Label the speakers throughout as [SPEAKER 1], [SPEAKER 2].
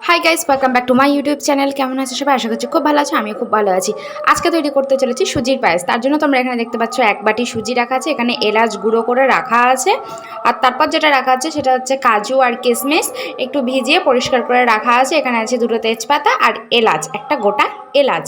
[SPEAKER 1] Hi guys, welcome back to my YouTube channel. কেমন আছে সবাই? আশা করছি খুব ভালো আছে। আমি খুব ভালো আছি। আজকে তৈরি করতে চলেছি সুজির পায়েস। তার জন্য তোমরা এখানে দেখতে পাচ্ছ এক বাটি সুজি রাখা আছে, এখানে এলাচ গুঁড়ো করে রাখা আছে। আর তারপর যেটা রাখা আছে সেটা হচ্ছে কাজু আর কিশমিশ একটু ভিজিয়ে পরিষ্কার করে রাখা আছে। এখানে আছে দুটো তেজপাতা আর এলাচ, একটা গোটা এলাচ।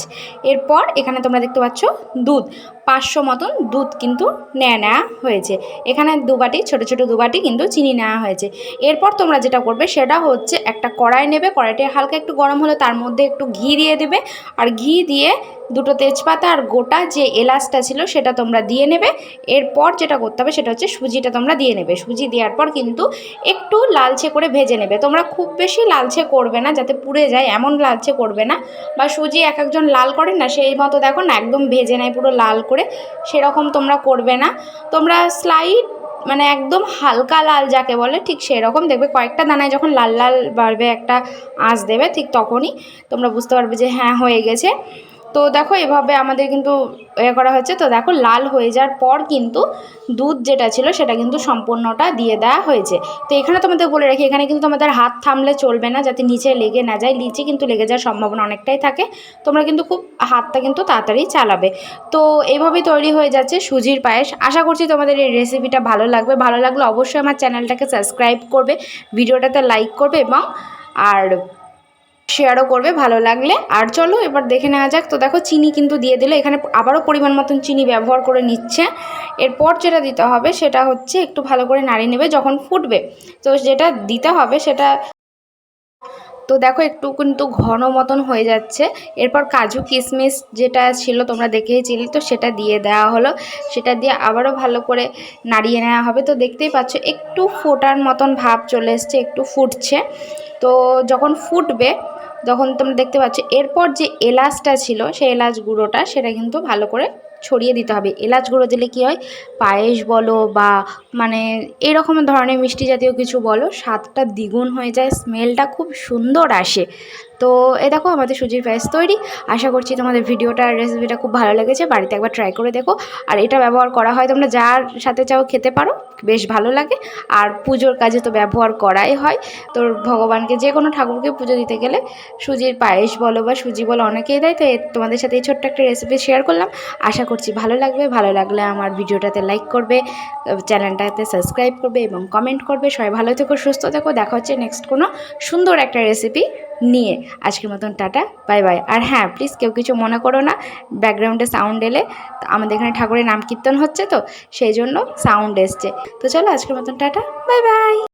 [SPEAKER 1] এরপর এখানে তোমরা দেখতে পাচ্ছ দুধ, 500 মতন দুধ কিন্তু নেওয়া হয়েছে। এখানে দুবাটি ছোটো ছোটো দুবাটি কিন্তু চিনি নেওয়া হয়েছে। এরপর তোমরা যেটা করবে সেটা হচ্ছে একটা কড়াই নেবে, কড়াইটা হালকা একটু গরম হলে তার মধ্যে একটু ঘি দিয়ে দেবে। আর ঘি দিয়ে দুটো তেজপাতা আর গোটা যে এলাচটা ছিল সেটা তোমরা দিয়ে নেবে। এরপর যেটা করতে হবে সেটা হচ্ছে সুজিটা তোমরা দিয়ে নেবে। সুজি দেওয়ার পর কিন্তু একটু লালচে করে ভেজে নেবে। তোমরা খুব বেশি লালচে করবে না, যাতে পুড়ে যায় এমন লালচে করবে না। বা সুজি এক একজন লাল করেন না, সেই মতো দেখো না একদম ভেজে নেয় পুরো লাল করে, সেরকম তোমরা করবে না। তোমরা স্লাইড মানে একদম হালকা লাল যাকে বলে ঠিক সেরকম দেখবে। কয়েকটা দানায় যখন লাল লাল বাড়বে, একটা আঁচ দেবে, ঠিক তখনই তোমরা বুঝতে পারবে যে হ্যাঁ হয়ে গেছে। তো দেখো এভাবে আমাদের কিন্তু করা হচ্ছে। তো দেখো লাল হয়ে যাওয়ার পর কিন্তু দুধ যেটা ছিল সেটা কিন্তু সম্পূর্ণটা দিয়ে দেওয়া হয়েছে। তো এখানে তোমাদের বলে রাখি, এখানে কিন্তু তোমাদের হাত থামলে চলবে না, যাতে নিচে লেগে না যায়। নিচে কিন্তু লেগে যাওয়ার সম্ভাবনা অনেকটাই থাকে। তোমরা কিন্তু খুব হাতটা কিন্তু তাড়াতাড়ি চালাবে। তো এইভাবেই তৈরি হয়ে যাচ্ছে সুজির পায়েস। আশা করছি তোমাদের এই রেসিপিটা ভালো লাগবে। ভালো লাগলে অবশ্যই আমার চ্যানেলটাকে সাবস্ক্রাইব করবে, ভিডিওটাতে লাইক করবে এবং আর শেয়ারও করবে ভালো লাগলে। আর চলো এবার দেখে নেওয়া যাক। তো দেখো চিনি কিন্তু দিয়ে দিলে, এখানে আবারও পরিমাণ মতন চিনি ব্যবহার করে নিচ্ছে। এরপর যেটা দিতে হবে সেটা হচ্ছে একটু ভালো করে নাড়িয়ে নেবে যখন ফুটবে। তো যেটা দিতে হবে সেটা, তো দেখো একটু কিন্তু ঘন মতন হয়ে যাচ্ছে। এরপর কাজু কিশমিশ যেটা ছিল তোমরা দেখেইছিলে, তো সেটা দিয়ে দেওয়া হলো। সেটা দিয়ে আবারও ভালো করে নাড়িয়ে নেওয়া হবে। তো দেখতেই পাচ্ছ একটু ফোটার মতন ভাব চলে এসছে, একটু ফুটছে। তো যখন ফুটবে, যখন তোমরা দেখতে পাচ্ছ, এরপর যে এলাচটা ছিল সেই এলাচ গুঁড়োটা সেটা কিন্তু ভালো করে ছড়িয়ে দিতে হবে। এলাচ গুঁড়ো দিলে কী হয়, পায়েস বলো বা মানে এরকম ধরনের মিষ্টি জাতীয় কিছু বলো, স্বাদটা দ্বিগুণ হয়ে যায়, স্মেলটা খুব সুন্দর আসে। তো এ দেখো আমাদের সুজির পায়েস তৈরি। আশা করছি তোমাদের ভিডিওটা রেসিপিটা খুব ভালো লেগেছে। বাড়িতে একবার ট্রাই করে দেখো। আর এটা ব্যবহার করা হয়, তোমরা যার সাথে চাও খেতে পারো, বেশ ভালো লাগে। আর পুজোর কাজে তো ব্যবহার করাই হয়। তোর ভগবানকে, যে কোনো ঠাকুরকে পুজো দিতে গেলে সুজির পায়েস বলো বা সুজি বলো অনেকেই দেয়। তো তোমাদের সাথে এই ছোট্ট একটা রেসিপি শেয়ার করলাম। আশা করছি ভালো লাগবে। ভালো লাগলে আমার ভিডিওটাতে লাইক করবে, চ্যানেলটাতে সাবস্ক্রাইব করবে এবং কমেন্ট করবে। সবাই ভালো থেকো, সুস্থ থেকো। দেখা হচ্ছে নেক্সট কোনো সুন্দর একটা রেসিপি নিয়ে। আজকের মতন টাটা, বাই বাই। আর হ্যাঁ, প্লিজ কেউ কিছু মনে করো না, ব্যাকগ্রাউন্ডে সাউন্ড এলে। আমাদের এখানে ঠাকুরের নাম কীর্তন হচ্ছে, তো সেই জন্য সাউন্ড এসছে। তো চলো আজকের মতন টাটা, বাই বাই।